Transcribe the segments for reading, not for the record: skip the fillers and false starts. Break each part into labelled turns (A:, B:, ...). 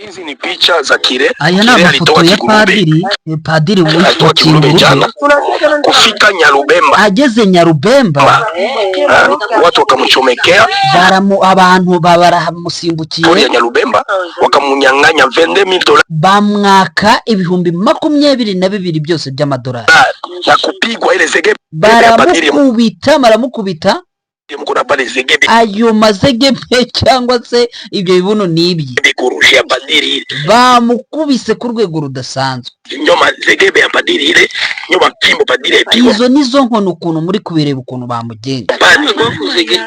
A: Hizi ni picha za Kire.
B: Aya ni amafoto ya padiri witwa Kingurube
A: kufika Nyarubemba.
B: Ageze Nyarubemba
A: watu wakamuchomekea,
B: abantu baramusimbukiye
A: ya Nyarubemba wakamunyang'anya $22,000
B: bamwaka ibihumbi 22 byose by'amadolari
A: na kupigwa ile zegebe
B: baramukubita
A: mkuna pale zegebe
B: ayo mazegebe cyangwa se ibyo bibuno nibye
A: kurushia padiri ile
B: bamukubise ku rwego rudasanzwe
A: nyoma zegebe ya padiri ile nyoma kimbo padiri ipigwa
B: izo nizo nkono ukuntu muri kubireba ukuntu bamugenga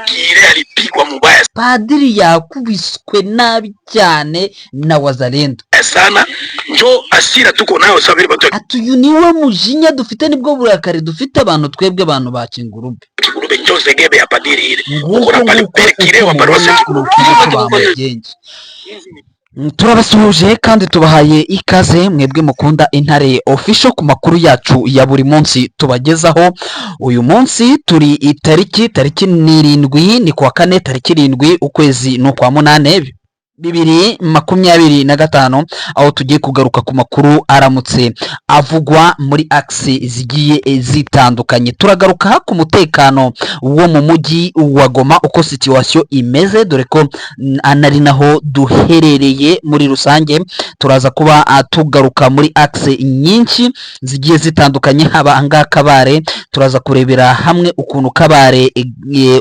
A: Kire alipigwa mubaya
B: padiri yakubiswe nabi cyane na wazalendo
A: sana njo asira tuko nayo sabiri bato
B: atuyu niwe mujinya dufite nibwo burakari dufite abantu twebwe abantu ba Kingurube
A: njo zegebe ya padiri ile
B: ukora pale Kire wa barose turabasuhuje kandi tubahaye ikaze mwebwe mukunda Intare Official ku makuru yacu ya buri munsi tubagezaho. Uyu munsi turi tariki 7 ni kuwa kane tariki 7 ukwezi no kwa 8 2025 aho tugiye kugaruka ku makuru aramutse avugwa muri axe zigiye zitandukanye. Turagaruka ku mutekano wo mu mujyi wa Goma uko situation imeze, dore ko anari naho duherereye muri rusange. Turaza kuba tugaruka muri axe nyinshi zigiye zitandukanye, haba anga Kabare turaza kurebera hamwe ukuntu Kabare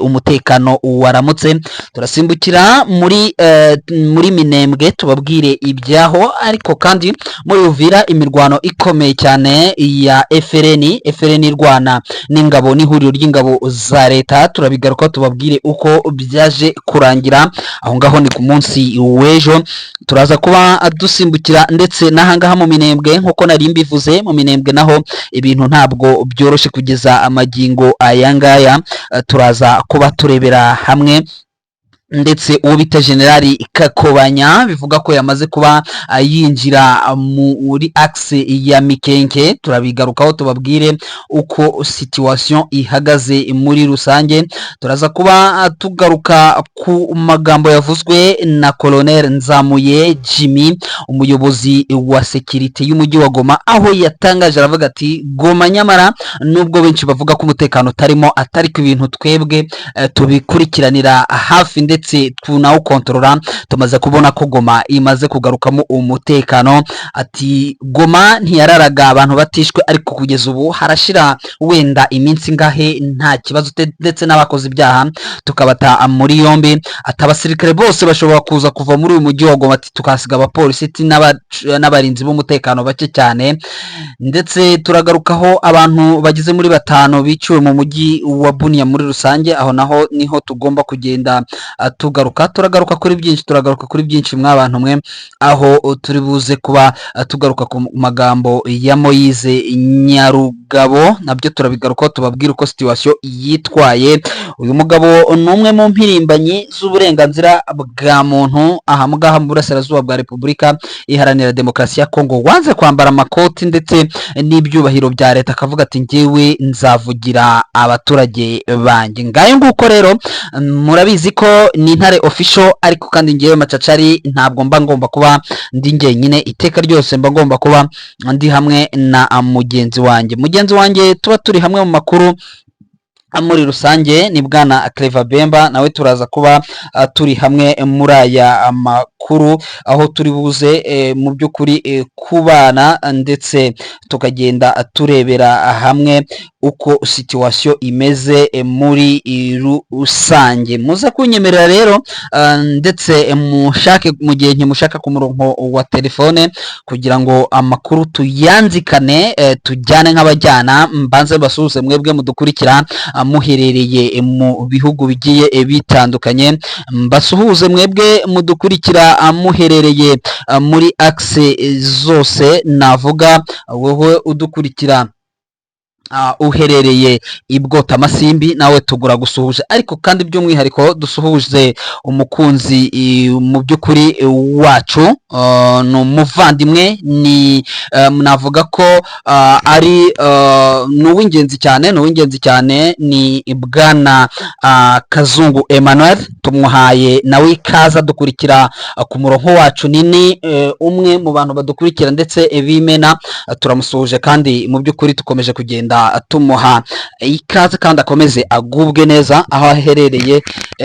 B: umutekano waramutse. Turasimbukira muri Minembwe tubabwire ibyaho, ariko kandi muri Uvira imirwano ikomeye cyane ya FRN irwana n'ingabo n'ihuriro ry'ingabo za leta. Turabigaruka tubabwire uko byaje kurangira aho ngaho ni ku munsi w'ejo. Turaza kuba dusimbukira ndetse nahangaha mu Minembwe nkuko nari mbivuze, mu Minembwe naho ibintu ntabwo byoroshye kugeza amagingo ayangaya. Turaza kuba turebera hamwe ndetse uwo bita Generali Kakobanya bivuga ko yamaze kuba yinjira muri axe ya Mikenke. Turabigarukaho tubabwire uko situation ihagaze muri rusange. Turaza kuba tugaruka ku magambo yavuzwe na Colonel Nzamuye Jimmy, umuyobozi wa security y'umujyi wa Goma, aho yatangaje aravuga ati Goma nyamara nubwo benshi bavuga ko umutekano tarimo atari ku ibintu twebwe tubikurikiranira hafi ndetse tunawo kontrola, tumaze kubona ko Goma imaze kugarukamo umutekano. Ati Goma ntiyararaga abantu batishwe, ariko kugeza ubu harashira wenda iminsi ngahe nta kibazo, ndetse n'abakoze ibyaha tukabata muri yombi. Ati abasirikare bose bashobora kuza kuva muri uyu mujyi wa Goma, ati tukasiga abapolisi n'abarinzi b'umutekano bake cyane. Ndetse turagarukaho abantu bagize muri 5 biciwe mu mujyi wa Bunia muri rusange, aho naho niho tugomba kugenda turagaruka kuri byinshi mwabantu mwe, aho turi buze kuba tugaruka ku magambo ya Moise Nyarugabo, nabyo turabigaruka tubabwira uko situation yitwaye. Uyu mugabo numwe mu mpirimbanyi z'uburenganzira bwa muntu aha mugaha mu burasirazuba bwa Repubulika Iharanira Demokarasi ya Kongo, wanze kwambara amakoti ndetse n'ibyubahiro bya leta, akavuga ati ngewe nzavugira abaturage banjye. Ngayo nguko rero murabizi ko ni Intare Official, ariko kandi ngewe Macacari ntabwo mba ngomba kuba ndi njyenyine, iteka ryose mba ngomba kuba ndi hamwe na mugenzi wanjye tuba turi hamwe mu makuru muri rusange. Ni bwana Clever Bemba, nawe turaza kuba turi hamwe muri aya makuru, aho turi buze mu by'ukuri kubana ndetse tukagenda turebera hamwe uko situation imeze muri rusange. Muza kunyemerera rero ndetse mushake mu gihe nkimushaka ku murongo wa telefone kugira ngo amakuru tuyanzikane tujyane nk'abajyana. Mbanze basuhuze mwebwe mudukurikira muherereye mu bihugu bigiye bitandukanye, mbasuhuze mwebwe mudukurikira muherereye muri axe zose. Navuga wowe udukurikira uherereye ibwota amasimbi nawe tugura gusuhuje, ariko kandi by'umwihariko dusuhuje umukunzi mu by'ukuri wacu, ni umuvandimwe, ni navuga ko ari n'uw'ingenzi cyane, ni bwana Kazungu Emmanuel. Tumuhaye nawe ikaza dukurikira ku murongo wacu nini, umwe mu bantu badukurikira ndetse bimena, turamusuhuje kandi mu by'ukuri tukomeje kugenda tumuha ikaze kandi akomeze agubwe neza aho aherereye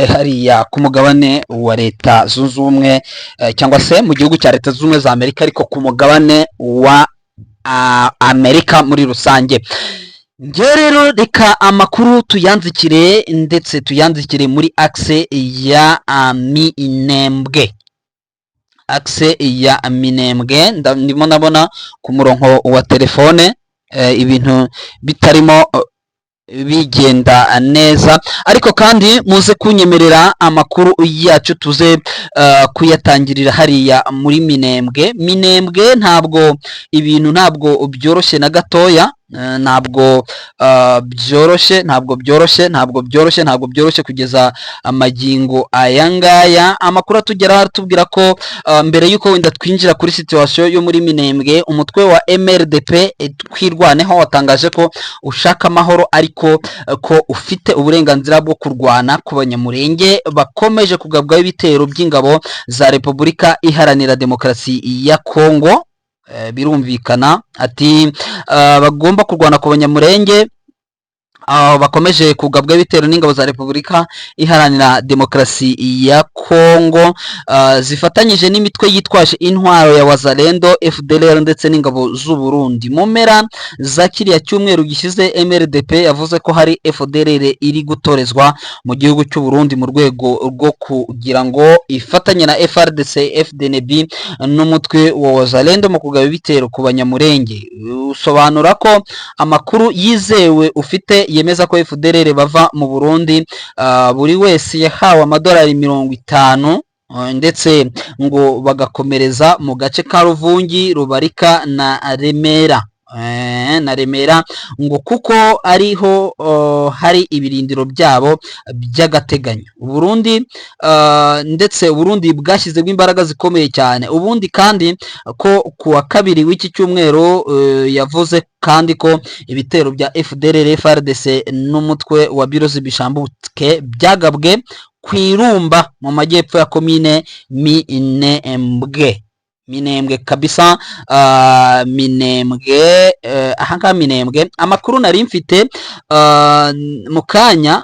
B: hariya ku mugabane wa Leta Zunze Ubumwe, cyangwa se mu gihugu cya Leta Zunze Ubumwe za Amerika, ariko ku mugabane wa Amerika muri rusange. Njye rero reka amakuru tuyanzikire, ndetse tuyanzikire muri axe ya Minembwe. Axe ya Minembwe ndimo nabona ku murongo wa telefone ibintu bitarimo bigenda neza, ariko kandi muze kunyemerera amakuru yacu tuze kuyatangirira hariya muri Minembwe. Ntabwo ibintu ntabwo byoroshye na gatoya, ntabwo byoroshye kugeza amagingo aya ngaya. Amakuru atugera atubwira ko mbere y'uko wenda twinjira kuri situation yo muri Minembwe, umutwe wa MRDP twirwaneho watangaje ko ushaka amahoro, ariko ko ufite uburenganzira bwo kurwana ku banyamurenge bakomeje kugabwaho ibitero by'ingabo za Repubulika Iharanira Demokarasi ya Kongo. Birumvikana ati bagomba kurwana ku banyamurenge bakomeje kugabwa ibitero n'ingabo za Repubulika Iharanira Demokarasi ya Kongo, zifatanyije n'imitwe yitwaje intwaro ya Wazalendo, FDLR ndetse n'ingabo z'u Burundi. Mu mpera za kiriya cyumweru gishyize, MRDP yavuze ko hari FDLR iri gutorezwa mu gihugu cy'u Burundi mu rwego rwo kugira ngo ifatanye na FRDC, FDNB n'umutwe wa Wazalendo mu kugaba ibitero ku banyamurenge. Usobanura ko amakuru yizewe ufite yemeza ko FDLR bava mu Burundi, buri wese yahawe amadolari 50, ndetse ngo bagakomereza mu gace ka Ruvungi, Rubarika na Remera, ngo kuko ariho hari ibirindiro byabo by'agateganyo. Uburundi ndetse Uburundi bwashyizemo imbaraga zikomeye cyane. Ubundi kandi ko kuwa kabiri w'iki cyumweru yavuze kandi ko ibitero bya FDLR, FARDC n'umutwe wa Birozi Bishambuke byagabwe ku Irumba mu majyepfo ya komine Minembwe kabisa. Minembwe, ahangaha Minembwe, amakuru nari mfite mu kanya,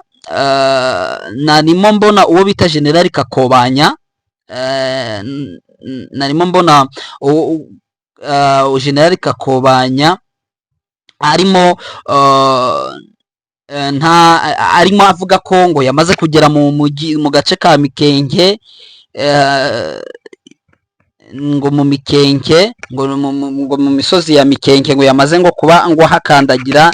B: narimo mbona uwo bita General Kakobanya, narimo mbona General Kakobanya arimo arimo avuga ko ngo yamaze kugera mu gace ka Mikenke, ngo mu Mikenke, ngo mu misozi ya Mikenke, ngo yamaze ngo kuba ngo hakandagira,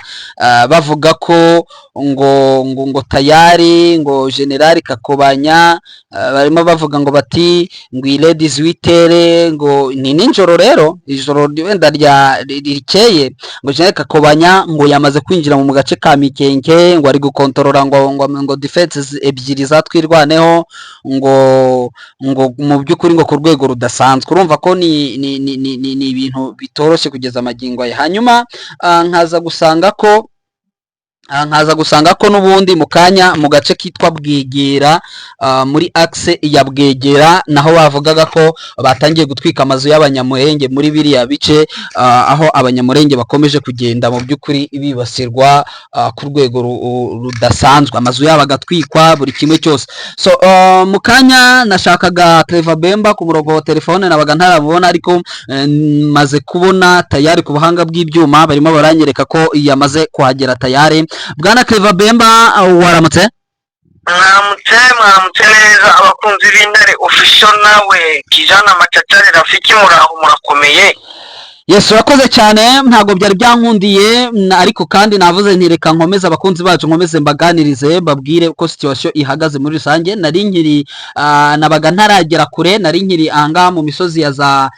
B: bavuga ko ngo tayari ngo General Kakobanya barimo bavuga ngo bati ngo ladies witere, ngo ni ninjoro rero, ijoro wenda rikeye, ngo General Kakobanya ngo yamaze kwinjira mu gace ka Mikenke, ngo ari gukontorora ngo defense ebyiri zatwirwaneho, ngo mu by'ukuri ngo ku rwego rudasanzwe. Urumva ko ni ibintu bitoroshye kugeza amagingo ye. Hanyuma nkaza gusanga ko n'ubundi mu kanya mu gace kitwa Bwegera, muri axe ya Bwegera, naho bavugaga ko batangiye gutwika amazu y'abanyamurenge muri biriya bice, aho abanyamurenge bakomeje kugenda mu by'ukuri bibasirwa ku rwego rudasanzwe, amazu yabo agatwikwa buri kimwe cyose. So mu kanya nashakaga Clever Bemba ku murongo wa telefone, nabaga ntaramubona, ariko maze kubona tayari ku buhanga bw'ibyuma barimo baranyereka ko yamaze kuhagera tayari. Bwana Clever Bemba, waramutse?
A: Mwaramutse neza abakunzi b'Intare Official, nawe Kijana Machachari Rafiki, muraho murakomeye?
B: Yesu urakoze cyane ntabwo byari byankundiye ariko kandi navuze ntireka nkomeze abakunzi bacu nkomeze mbaganirize babwire uko situation ihagaze muri rusange. Nari nkiri nabaga ntaragera kure, nari nkiri ahangaha mu misozi ya za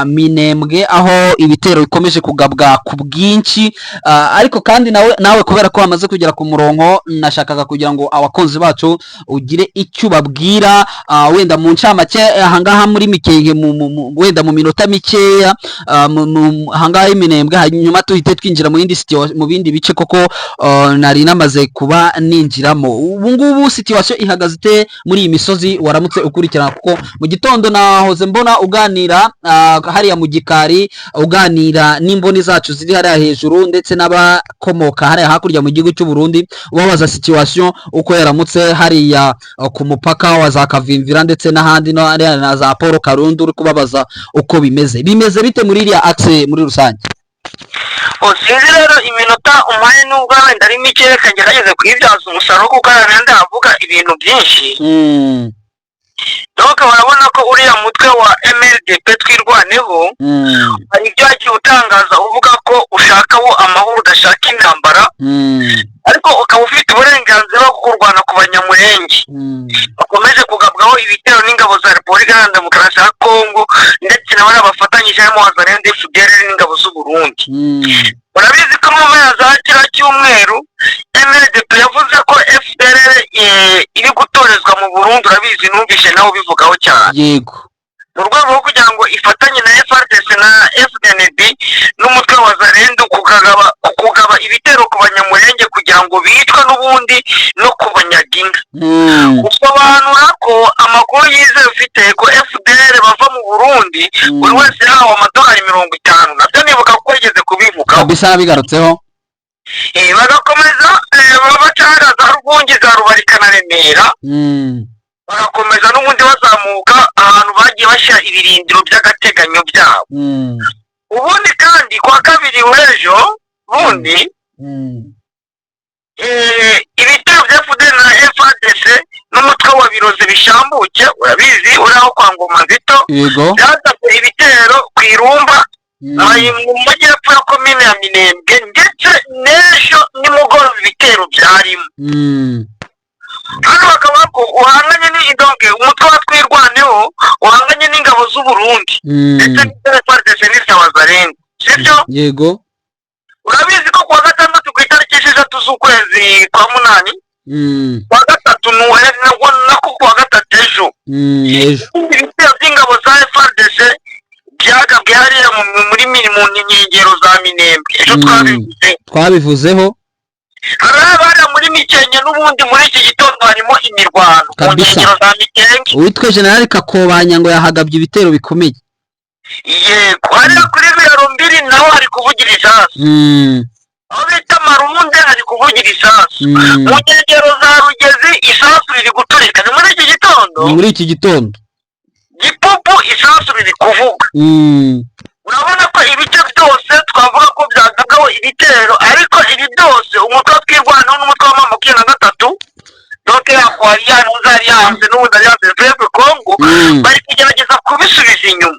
B: Minembwe aho ibitero bikomeje kugabwa ku bwinshi, ariko kandi nawe kubera ko wamaze kugera ku murongo nashakaga kugira ngo abakunzi bacu ugire icyo babwira, wenda mu ncamake ahangaha muri Mikenge wenda mu minota mikeya ahangaha Minembwe, hanyuma tuhite twinjira mu yindi mu bindi bice koko nari namaze kuba ninjiramo. Ubu ngubu situation ihagaze ite muri iyi misozi waramutse ukurikirana? Kuko mu gitondo nahoze mbona uganira hariya mu gikari, uganira n'imboni zacu ziri hariya hejuru ndetse n'abakomoka hariya hakurya mu gihugu cy'u Burundi, ubabaza situation uko yaramutse hariya ku mupaka wa za Kavimvira ndetse n'ahandi na za Paul Karundu, uri kubabaza uko bimeze bite muri iriya axe muri rusange.
A: Sinzi rero iminota umpaye nubwo wenda ari mike, reka ngerageze kuyibyaza umusaruro kuko nandi havuga ibintu byinshi. Donc urabona ko uriya mutwe wa MLDP twirwaneho hari ibyo yagiye utangaza uvuga ko ushakaho amahoro udashaka intambara, ariko ukaba ufite uburenganzira bwo kurwana ku banyamurenge bakomeje kugabwaho ibitero n'ingabo za Repubulika Iharanira Demokarasi ya Kongo ndetse n'abandi bafatanyije harimo Wazalendo, FDLR n'ingabo z'u Burundi. Urabizi ko mu mpera za kiriya cyumweru MLDP yavuze ko FDLR iri gutorezwa mu Burundi, urabizi numvise nawe ubivugaho cyane.
B: Yego.
A: Mu rwego rwo kugira ngo ifatanye na FARDC na FDNB n'umutwe wa Wazalendo kugaba ibitero ku banyamurenge kugira ngo bicwe n'ubundi no kubanyaga inka. Usobanura ko amakuru yizewe ufite ko FDLR bava mu Burundi buri wese yahawe amadolari 50, nabyo nibuka ko yigeze kubivuga
B: kabisa bigarutseho.
A: Bagakomeza babacara za Rwungi, za Rubarika na Remera, bagakomeza n'ubundi bazamuka ahantu bagiye bashyira ibirindiro by'agateganyo byabo. Ubundi kandi kwa kabiri w'ejo bundi ibitero bya FDL na FARDC n'umutwe wa Biroze bishambuke, urabizi uraho kwa Ngoma Nzito, byatase ibitero ku Irumba mu majyepfo ya komine ya Minembwe, ndetse n'ejo nimugoroba ibitero byarimo. Hano bakaba ko uhanganye n'idonge umutwe wa twirwaneho uhanganye n'ingabo z'u Burundi ndetse n'FARDC n'izya Wazalendo, sibyo?
B: Yego.
A: Urabizi ko kuwa gatandatu ku itariki 6 z'ukwezi kwa munani, kuwa gatatu nako kuwa gatatu ejo ibitero by'ingabo za FARDC byagabwe hariya muri mu nkengero za Minembwe. Ejo
B: twabivuzeho
A: hari muri Mikenge, n'ubundi muri iki gitondo harimo imirwano mu nkengero za Mikenge.
B: Uwitwa General Kakobanya ngo yahagabye ibitero bikomeye.
A: Yego, hariya kuri Biraro Mbiri naho hari kuvugira isasu, aho bita Marunde hari kuvugira isasu, mu nkengero za Rugezi isasu riri guturika. Ni muri iki gitondo Gipupu isasu riri kuvuga. Urabona ko ibice byose twavuga ko byagabwaho ibitero, ariko ibi byose umutwe wa twirwanaho n'umutwe wa M23 doke yakwariya n'uzari yanze n'ubundi ari yanze Frebe Congo bari kugerageza kubisubiza inyuma.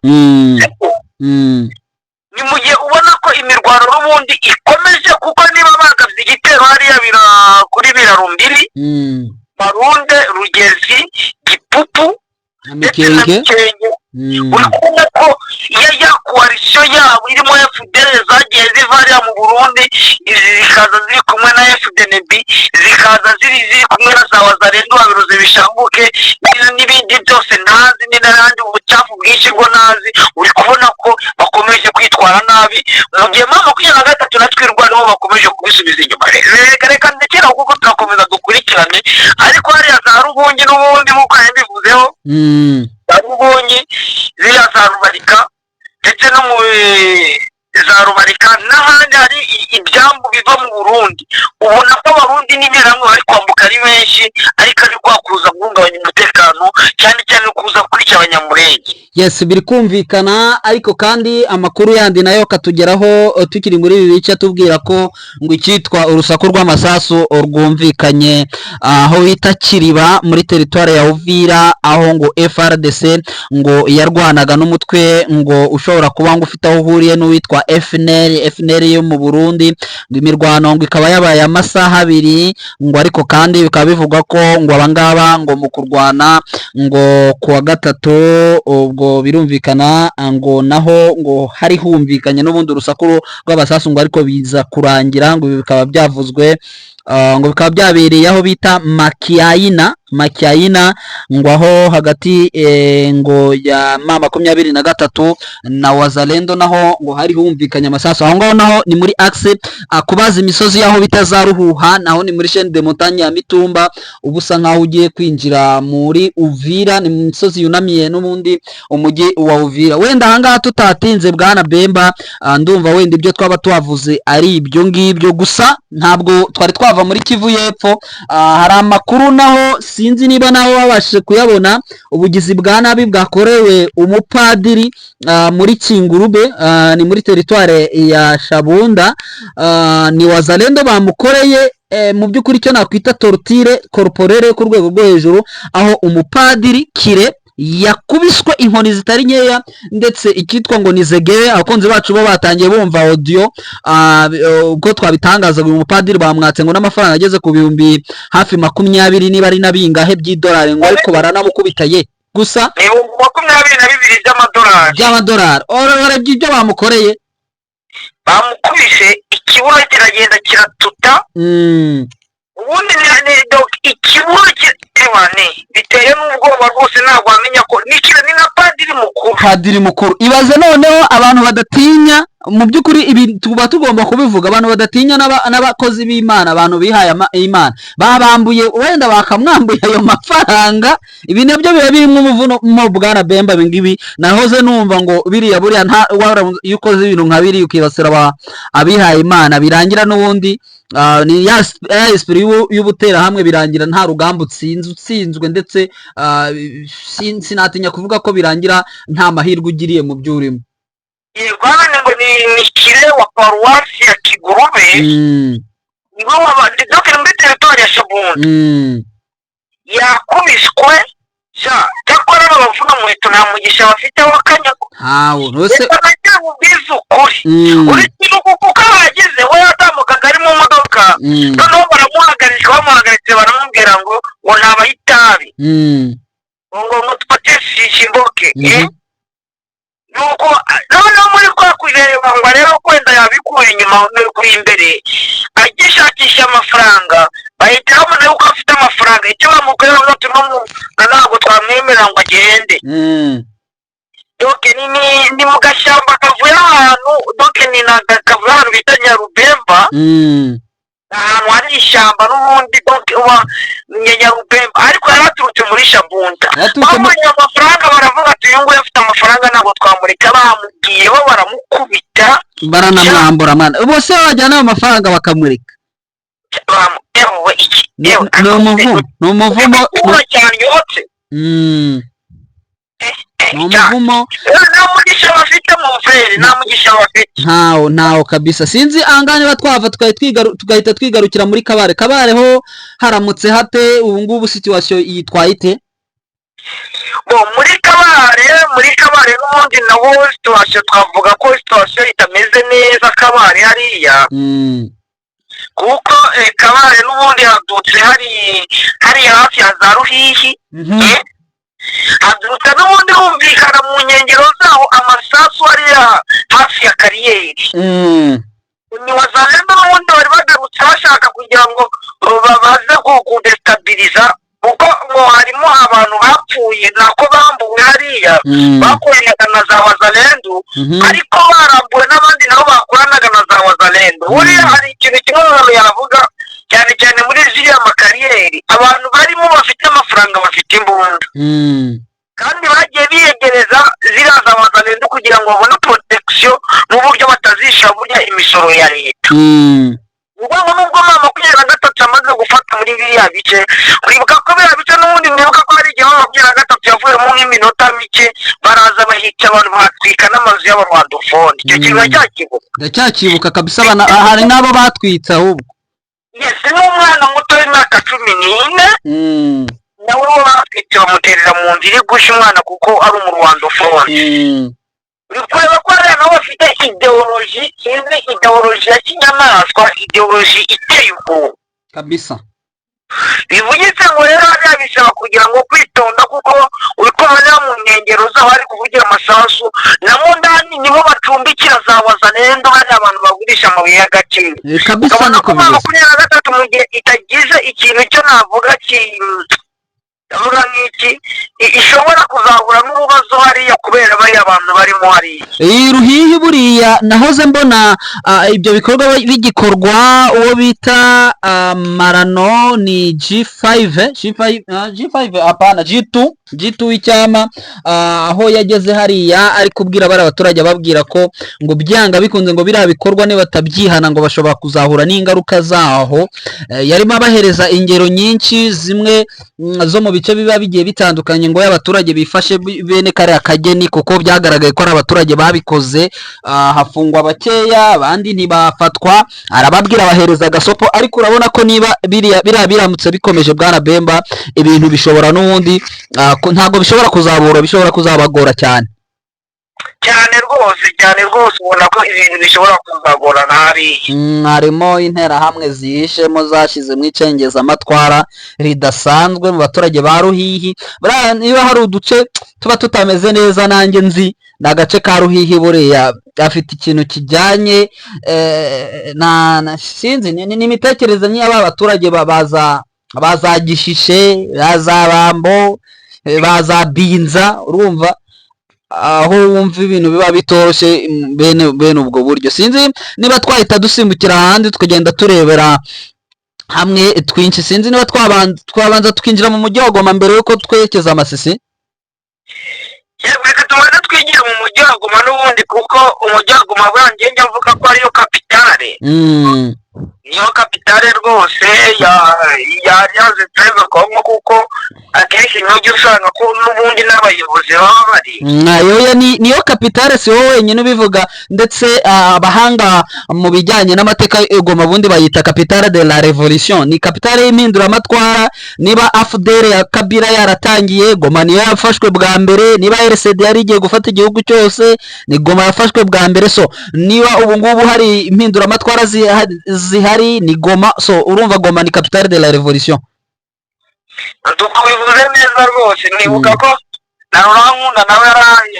A: Ni mu gihe ubona ko imirwano n'ubundi ikomeje, kuko niba bagavye igitero hariya kuri Biraro Mbiri, Marunde, Rugezi, Gipupu
B: Mikenge,
A: urabona ko ya coalition yabo irimo FDL zagiye ziva mu Burundi, zikaza ziri kumwe na FDNB, zikaza ziri kumwe na za Wazalendo, Biroze bishambuke n'ibindi byose ntazi, n'abandi ubucafu bwinshi bwo nazi. Uri kubona ko bakomeje kwitwara nabi, mu gihe M23 na twirwanaho bakomeje kubisubiza inyuma. Reka ndekera kuko turakomeza dukurikirane, ariko hariya za Rubungi n'ubundi nk'uko yabivuzeho, Rubonye ziriya za Rubarika ndetse no mu za Rubarika n'ahandi hari ibyambu biva mu Burundi, ubona ko abarundi n'interahamwe bari kwambuka ari benshi, ariko ari kuza guhungabanya umutekano, cyane cyane kuza kwica abanyamurenge.
B: Yes, biri kumvikana, ariko kandi amakuru yandi nayo katugeraho tukiri muri ibi bice tubwira ko ngo icyitwa urusaku rw'amasasu rwumvikanye aho bita Kiriba muri teritware ya Uvira, aho ngo FRDC ngo yarwanaga n'umutwe ngo ushobora kuba ngo ufite aho uhuriye n'uwitwa FNL yo mu Burundi, ngo imirwano ngo ikaba yabaye amasaha abiri, ngo ariko kandi bikaba bivugwa ko ngo abangaba ngo mu kurwana ngo kuwa gatatu ubwo birumvikana ngo naho ngo hari humvikanye n'ubundi urusaku rw'abasasu, ngo ariko biza kurangira ngo bikaba byavuzwe ngo bikaba byabereye aho bita Makiayina ngo aho hagati ngo ya M23 na Wazalendo, naho ngo hari humvikanye amasasu. Aho ngaho naho ni muri axe kubaza imisozi yaho bitazaruhuha, naho ni muri chaîne de montagne ya Mitumba, ubusa nkaho ugiye kwinjira muri Uvira, ni mu misozi yunamiye n'ubundi umujyi wa Uvira. Wenda ahangaha tutatinze bwana Bemba, ndumva wenda ibyo twaba twavuze ari ibyo ngibyo gusa, ntabwo twari twava muri Kivu y'Epfo. Hari amakuru naho sinzi niba naho babashije kuyabona, ubugizi bwa nabi bwakorewe umupadiri muri Kingurube, ni muri teritware ya Shabunda, ni Wazalendo bamukoreye mu by'ukuri cyo nakwita torture corporelle ku rwego rwo hejuru, aho umupadiri Kire yakubiswe inkoni zitari nkeya, ndetse ikitwa ngo ni zegere. Abakunzi bacu bo batangiye bumva audio uko twabitangaza, uyu mupadiri bamwatse ngo n'amafaranga ageze ku bihumbi hafi 20 niba ari nabingahe by'idolari, ngo ariko baranamukubita ye gusa
A: 22
B: by'amadolari. Urebye ibyo bamukoreye,
A: bamukubise ikibuno kiragenda kiratuta, ubundi ikibuno biteye n'ubwoba rwose, ntabwo wamenya ko ni na padiri mukuru. Ibaze noneho abantu badatinya, mu by'ukuri ibi tuba tugomba kubivuga, abantu badatinya n'abakozi b'Imana, abantu bihaye Imana babambuye, wenda bakamwambuye ayo mafaranga. Ibi nabyo biba birimo umuvuno mu bwana Bemba. Ibingibi nahoze numva ngo buriya iyo ukoze ibintu nka biri ukibasira abihaye Imana, birangira n'ubundi ni ya esprit y'ubutera hamwe, birangira nta rugamba utsinzwe, ndetse sinatinya kuvuga ko birangira nta mahirwe ugiriye mu by'urimo. Yegwana ngo ni Kire wa paruwasi ya Kigurube, ngo wabadoke muri teritwari ya Shabunda, yakubiswe cyakora n'abavuga mu hito nta mugisha bafite w'akanyago.
B: Rwose
A: nagira ngo ubwize ukuri, uretse kuko abageze we yatambukaga ari mu modoka, noneho bamuhagaritse baramubwira ngo ntabaho itabi, ngo tupatishe imboke. Nuko noneho muri kwa kureba ngo rero kwenda yabikuye inyuma kuri imbere agishakisha amafaranga, bahitamo nayo ko afite amafaranga, icyo bamukorera ngo ntabwo twamwemera ngo agende. Doke ni mu gashyamba kavuye ahantu, doke ni kavuye ahantu bita Nyarubemba, ahantu hari ishyamba n'ubundi doke wa Nyarubemba, ariko yaraturutse muri Shabunda. Bamanye amafaranga baravuga ati uyu nguyu afite amafaranga ntabwo twamureka, bamubwiyeho baramukubita
B: baranamwambura. Bose bajyana ayo mafaranga bakamureka. Ni umuvumo
A: cyanyotse.
B: umuvumo
A: nta mugisha bafite mu vere, nta mugisha bafite
B: ntawo kabisa. Sinzi angane batwava tugahita twigarukira muri Kabare ho haramutse hate ubu ngubu situation yitwaye ite?
A: muri Kabare n'ubundi naho situation twavuga ko situation itameze neza Kabare hariya, kuko Kabare n'ubundi hadutse hari hafi ya za Ruhihi, hadutse n'ubundi humvikana mu nkengero zaho amasasu hariya hafi ya kariyeri. Ni Wazalendo n'ubundi bari bagarutse bashaka kugira ngo baze kudestabiliza, kuko ngo harimo abantu bapfuye nako bambuwe hariya, bakoranaga na za Wazalendo, ariko barambuwe n'abandi nabo bakoranaga na za Wazalendo. Buriya hari ikintu kimwe umuntu yavuga, cyane cyane muri ziriya makariyeri, abantu barimo bafite amafaranga, bafite imbunda, kandi bagiye biyegereza ziriya za Wazalendo kugira ngo babone protection mu buryo bagurisha burya imisoro ya leta. ubwo nubwo mama 23 amaze gufata muri biriya bice, uribuka ko biriya bice n'ubundi mwibuka ko hari igihe mama 23 yavuyemo nk'iminota mike baraza bahica abantu batwika n'amazu y'abarwandofone. Icyo kintu
B: ndacyakibuka kabisa, hari n'abo batwitse ahubwo.
A: Yes, n'umwana muto w'imyaka 14 nawe wo batwitse bamuterera mu nzira igusha umwana kuko ari umurwandofone. uri kureba ko ari nabo bafite ideoloji, sinzi ideoloji ya kinyamaswa, ideoloji iteye ubwoba
B: kabisa.
A: bivugitse ngo rero hariya bisaba kugira ngo kwitonda, kuko uri kubona mu nkengero zaho hari kuvugira amasasu, namo ndani nibo bacumbikira za wazanendo, hari abantu bagurisha amabuye y'agaciro
B: kabisa. Niko
A: bimeze 23 mu gihe itagize ikintu cyo navuga avuga nk'iki ishobora kuzahura n'ububazo hariya kubera bariya abantu barimo hariya.
B: Ruhihi buriya nahoze mbona ibyo bikorwa bigikorwa, uwo bita Marano ni G5 apana G2 w'icyama, aho yageze hariya ari kubwira bari abaturage ababwira ko ngo byanga bikunze ngo biriya bikorwa ne batabyihana ngo bashobora kuzahura n'ingaruka zaho. Yarimo abahereza ingero nyinshi, zimwe zo mu bice biba bigiye bitandukanye ngo y'abaturage bifashe bene kare kageni, kuko byagaragaye ko ari abaturage babikoze, hafungwa bakeya abandi ntibafatwa, arababwira abahereza agasopo. Ariko urabona ko niba biramutse bikomeje bwana Bemba, ibintu bishobora n'ubundi ntabwo bishobora kuzabura, bishobora kuzabagora cyane
A: rwose ubona ko ibintu bishobora kuzagora nabi.
B: harimo interahamwe zihishemo zashyizemo icengezamatwara ridasanzwe mu baturage ba Ruhihi. niba hari uduce tuba tutameze neza, nanjye nzi n'agace ka Ruhihi buriya afite ikintu kijyanye sinzi n'imitekerereze y'aba baturage bazagishishe, bazabambo, bazabinza, urumva aho wumva ibintu biba bitoroshye bene ubwo buryo. Sinzi niba twahita dusimbukira ahandi tukagenda turebera hamwe twinshi. Sinzi niba twabanza tukinjira mu mujyi wa Goma mbere yuko twerekeza Masisi.
A: reka tumaze twigira mu mujyi wa Goma n'ubundi, kuko umujyi wa Goma bwanjye njya mvuga ko ariyo kapitale. niyo kapitale rwose yaje Trevor Kongo, kuko akenshi ntujya usanga ko n'ubundi n'abayobozi baba bari
B: niyo kapitale. si wowe wenyine ubivuga, ndetse abahanga mu bijyanye n'amateka Goma bundi bayita kapitale de la revolution, ni kapitale y'impinduramatwara. niba AFDL ya Kabila yaratangiye, Goma niyo yafashwe bwa mbere. niba RCD yari igiye gufata igihugu cyose, ni Goma yafashwe bwa mbere. So niba ubu ngubu hari impinduramatwara zihari, ni Goma. So urumva Goma ni capitale de la revolution.
A: tukubivuze neza rwose. nibuka ko na Rurankunda nawe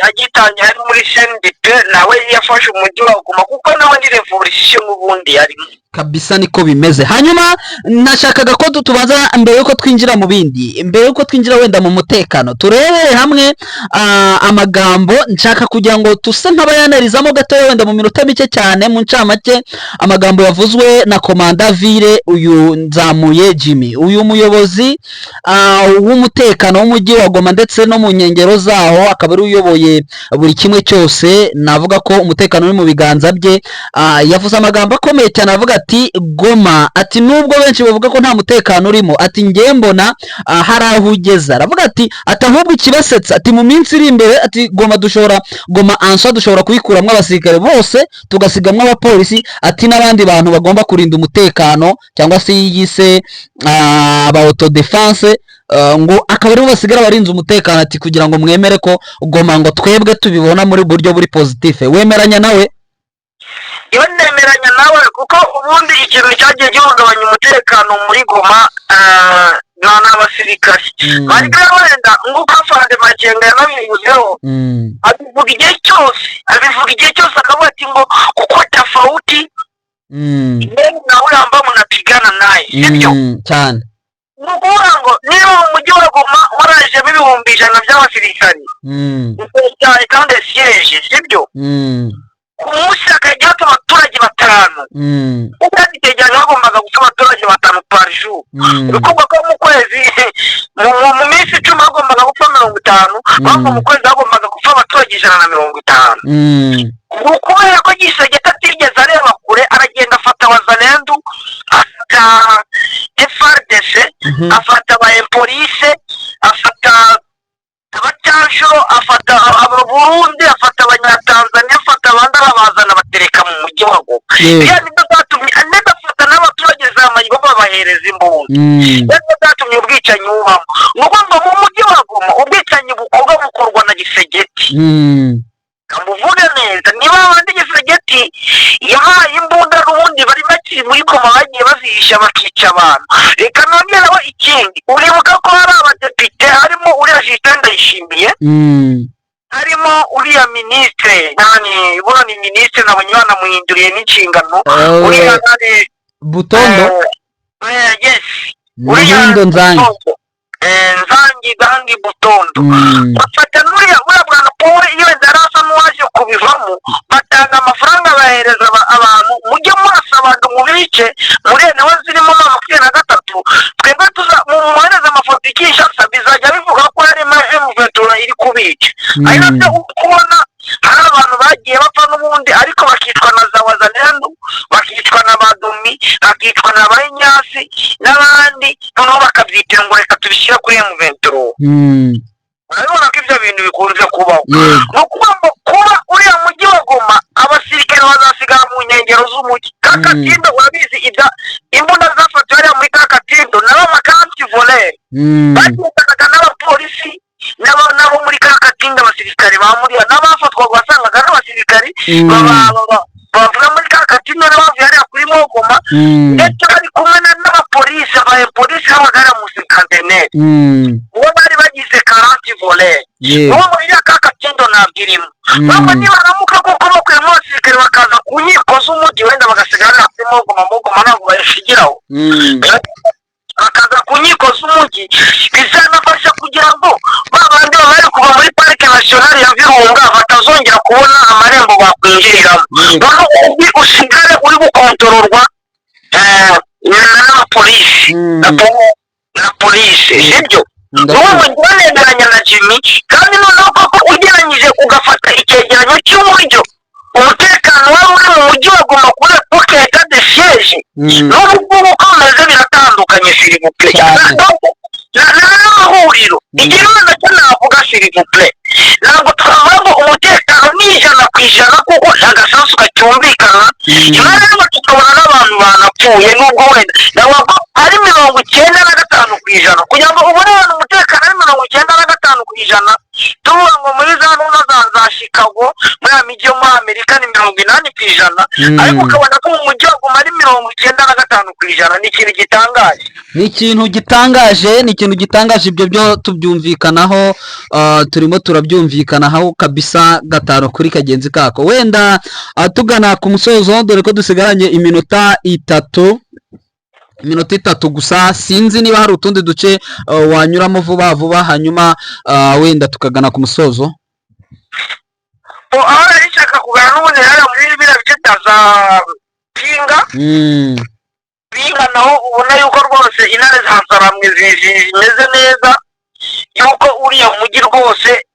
A: agitangira ari muri CNDP, nawe yafashe umujyi wa Goma, kuko nawe ni revolution ubundi yarimo
B: kabisa. niko bimeze. hanyuma nashakaga ko tubaza mbere yuko twinjira mu bindi, mbere yuko twinjira wenda mu mutekano, turebere hamwe amagambo. nshaka kugira ngo tuse nk'abayanalizamo gatoya wenda mu minota mike cyane, mu ncamake amagambo yavuzwe na Komanda Ville uyu Nzamuye Jimmy, uyu muyobozi w'umutekano w'umujyi wa Goma ndetse no mu nkengero zaho, akaba ari uyoboye buri kimwe cyose. navuga ko umutekano uri mu biganza bye. yavuze amagambo akomeye cyane avuga ati Goma, ati nubwo benshi bavuga ko nta mutekano urimo, ati ngiye mbona hari aho ugeze. aravuga ati ahubwo ikibasetsa, ati mu minsi iri imbere, ati Goma answa dushobora kuyikuramo abasirikare bose tugasigamwa abapolisi, ati n'abandi bantu bagomba kurinda umutekano cyangwa se yise aba autodefense, ngo akaba aribo basigara barinze umutekano. ati kugira ngo mwemere ko Goma ngo twebwe tubibona muri buryo buri positive. wemeranya nawe?
A: iyo nemeranya nawe, kuko ubundi ikintu cyagiye gihungabanya umutekano muri Goma n'abasirikari bari wenda nguko afande Makenga yanabivuzeho. abivuga igihe cyose akavuga ati ngo kuko tofauti nawe yamba munapigana naye, sibyo
B: cyane.
A: ni ukuvuga ngo niba mu mujyi wa Goma warajemo 100,000 by'abasirikari cyane kandi siyeje, sibyo ku munsi hakajya hapfa abaturage 5, kuko yagiteganya bagombaga gupfa abaturage 5 par jour. bikorwa ko mu kwezi mu minsi 10 bagombaga gupfa 50, ahubwo mu kwezi bagombaga gupfa abaturage 150. kubera ko Gisegeka atigeze areba kure, aragenda afata Wazalendo, afata FARDC, afata abapolisi, afata abacanshuro, afata Abarundi, afata Abanyatanzania, afata abandi arabazana batereka mu mujyi wa Goma. Biriya nibyo byatumye anagafata n'abaturage za Mayibo babahereza imbunda. Nibyo byatumye ubwicanyi bubamo. Ni ukuvuga mu mujyi wa Goma ubwicanyi bukorwa na Gisegeti. Kamuvuge neza, niba abandi Gisegeti yahaye imbunda n'ubundi bari bakiri muri Goma bagiye bazihisha bakica abantu. Reka nongeraho ikindi, uribuka ko hari abadepite harimo uriya Justin Ndayishimiye, harimo uriya minisitiri ubona ni minisitiri nabonye banamuhinduriye n'inshingano, uriya
B: Butondo,
A: yes,
B: Muhindo
A: Nzangi Gangi Butondo, bafata n'uriya bwana Paul iyo ndarasa n'uwaje kubivamo, batanga amafaranga bahereza abantu, mujye murasa abantu mu bice murene we zirimo 23, twebwe muhereza amafoto ikishasa bizajya bivuga ko harimo M23 iri kubica. Ari nabyo ukubona hari abantu bagiye bapfa n'ubundi ariko bakicwa na za Wazalendo, bakicwa na Badumi, bakicwa na Banyasi n'abandi, noneho bakabyitira ngo reka tubishyira kuri M23. urabona ko ibyo bintu bikunze kubaho. Ni ukuvuga ngo kuba uriya mujyi wa Goma abasirikare bazasigara mu nkengero z'umujyi. Kakatindo urabizi imbunda zafatiwe hariya muri Kakatindo n'abamakanti volere bagitaga n'abapolisi nabo muri Kakatindo, abasirikare bamuriya n'abafatwaga wasangaga n'abasirikare bavuga muri Kakatindo n'abavuye hariya kuri Goma, ndetse bari kumwe n'abapolisi, abapolisi n'abagara musikantene uwo bari bagize karanti volere uwo muri Kakatindo nabwirimo. Bamwe nibaramuka kuko bakwiye mu basirikare bakaza ku nkiko z'umujyi wenda bagasigara kuri Goma ntabwo bayishigiraho, bakaza ku nkiko z'umujyi, bizanafasha kugira ngo babandi bari kuva muri parike nasiyonari ya Virunga batazongera kubona amarembo bakwinjiriramo, noneho usigare uri gukontororwa n'abapolisi na polisi. Sibyo n'ubu ntibanemeranya na Jimmy, kandi noneho koko ugeranyije ugafata icyegeranyo cy'uburyo umutekano wari uri mu mujyi wa Goma kuri pocket de siège n'ubu ngubu uko umeze biratandukanye s'il n'amahuriro. Igihe wenda cyo navuga s'il ntabwo twavuga ngo umutekano ni 100% kuko agasasu kacyumvikana, nyuma rero tukabona n'abantu banapfuye, n'ubwo wenda ntabwo ari 95% kugira ngo ubone abantu umutekano ari 95%, tuvuga ngo muri za nuna za Chicago muri amijyi yo muri Amerika ni 80%, ariko ukabona ko mu mujyi wa Goma ari 95%. Ni ikintu gitangaje,
B: ni ikintu gitangaje. Ibyo byo tubyumvikanaho, turimo turabyumvikanaho kabisa, gataro kuri kagenzi kako. Wenda tugana ku musozo, dore ko dusigaranye iminota itatu gusa. Sinzi niba hari utundi duce wanyuramo vuba hanyuma wenda tukagana ku musozo.
A: aho nshaka kugana n'ubundi rero muri biriya bice bya Pinga naho ubona yuko rwose intare za Nsaramwe zimeze neza, yuko uriya mujyi rwose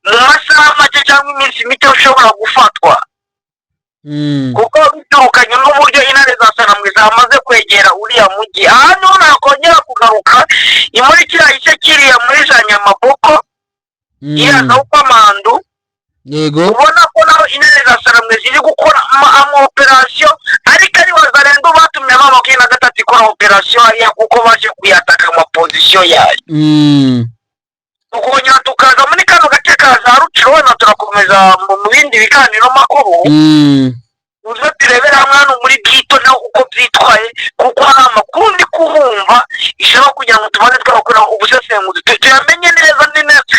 A: mu masaha make cyangwa iminsi mike ushobora gufatwa, kuko biturukanye n'uburyo intare za Nsaramwe zamaze kwegera uriya mujyi. Aha niho nakongera kugaruka ni muri kiriya gice kiriya muri za Nyamaboko iriya za Upamandu, ubona ko naho intare za Nsaramwe ziri gukora operasiyo, ariko ari Wazalendo batumye M23 ikora operasiyo hariya kuko baje kuyataka amapozisiyo yayo. Tukongera tukaza muri kano gace ka za Ruciro, wenda turakomeza mu bindi biganiro makuru, uze turebera hamwe hano muri Bwito naho uko byitwaye, kuko hari amakuru ndi kuhumva ishaka kugira ngo tubone twakora ubusesenguzi tuyamenye neza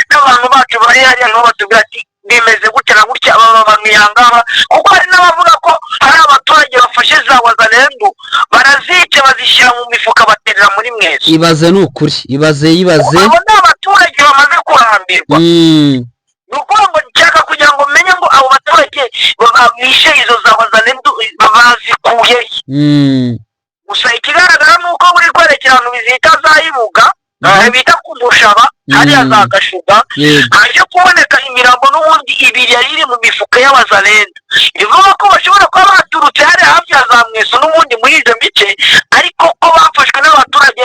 A: n'abantu bacu bari hariya nabo batubwira ati bimeze gutya na gutya, baba bamwiyangaba, kuko hari n'abavuga ko hari abaturage bafashe za Wazalendo barazica bazishyira mu mifuka baterera muri Mweso.
B: Ibaze ni ukuri, ibaze
A: abo ni abaturage bamaze kurambirwa. Ni ukuvuga ngo nshaka kugira ngo menye ngo abo baturage bishe izo za Wazalendo bazikuye. Gusa ikigaragara ni uko buri kwerekera ahantu bizita za Ibuga bita ku Mushaba hariya za Gashuga haje kuboneka imirambo n'ubundi ibiri yari iri mu mifuka y'abazalendo, ivuga ko bashobora kuba baturutse hariya hafi ya za Mweso n'ubundi muri ibyo bice, ariko ko bafashwe n'abaturage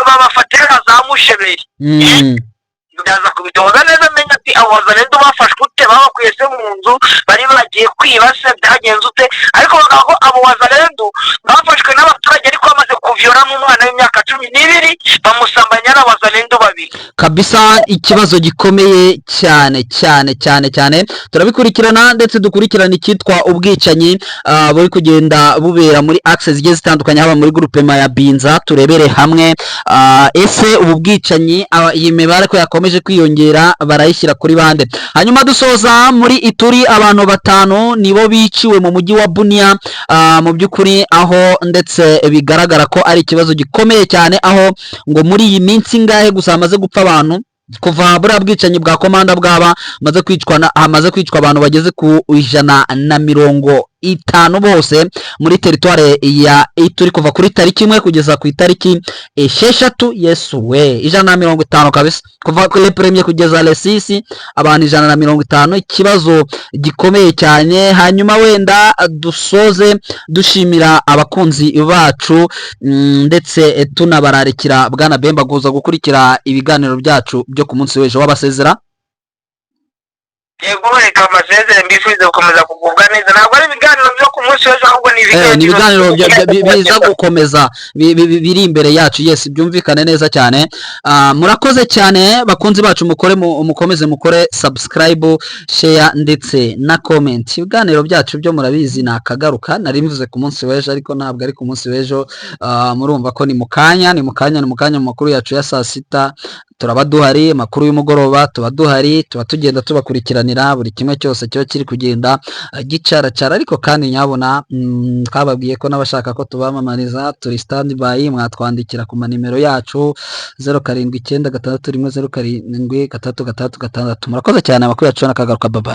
A: babafatira za Musheberi. Ndaza kubitoza neza menya ati abo bazalendo bafashwe ute, babakuye se mu nzu bari bagiye kwiba se byagenze ute, ariko bavuga ko abo bazalendo bafashwe n'abaturage ariko bamaze kuvyora n'umwana w'imyaka 12 bamusambanya n'abazalendo babiri.
B: Kabisa ikibazo gikomeye cyane cyane cyane cyane, turabikurikirana ndetse dukurikirana ikitwa ubwicanyi buri kugenda bubera muri access zigiye zitandukanye, haba muri groupe ya Binza, turebere hamwe ese ubu bwicanyi iyi mibare ko yakomeje kwiyongera barayishyira kuri bande. Hanyuma dusoza muri Ituri, abantu 5 nibo biciwe mu mujyi wa Bunia, mu by'ukuri aho ndetse bigaragara ko ari ikibazo gikomeye cyane, aho ngo muri iyi minsi ngahe gusa hamaze gupfa abantu kuva buriya bwicanyi bwa komanda bwaba hamaze kwicwa abantu bageze ku 150 bose muri teritware ya Ituri kuva kuri tariki 1 kugeza ku itariki 6. Yesu we 150 kabisa, kuva kuri premier kugeza le 6 abantu 150, ikibazo gikomeye cyane. Hanyuma wenda dusoze dushimira abakunzi bacu ndetse tunabararikira Bwana Bemba guza gukurikira ibiganiro byacu byo ku munsi w'ejo w'abasezera.
A: Yego reka amasezerano mbifuza gukomeza kugubwa neza, ntabwo ari ibiganiro byo ku munsi w'ejo ahubwo ni
B: ibiganiro biza gukomeza biri imbere yacu. Yes, byumvikane neza cyane. Murakoze cyane bakunzi bacu, mukomeze mukore subscribe, share ndetse na comment. Ibiganiro byacu byo murabizi nakagaruka, nari mvuze ku munsi w'ejo ariko ntabwo ari ku munsi w'ejo, murumva ko ni mukanya mu makuru yacu ya saa 6 turaba duhari, makuru y'umugoroba tuba duhari, tuba tugenda tubakurikiranira buri kimwe cyose cyo kiri kugenda gicaracara. Ariko kandi nyabona twababwiye ko n'abashaka ko tubamamariza turi stand by, mwatwandikira ku manimero yacu 0796310736. Murakoze cyane, amakuru yacu nakagaruka, bye bye.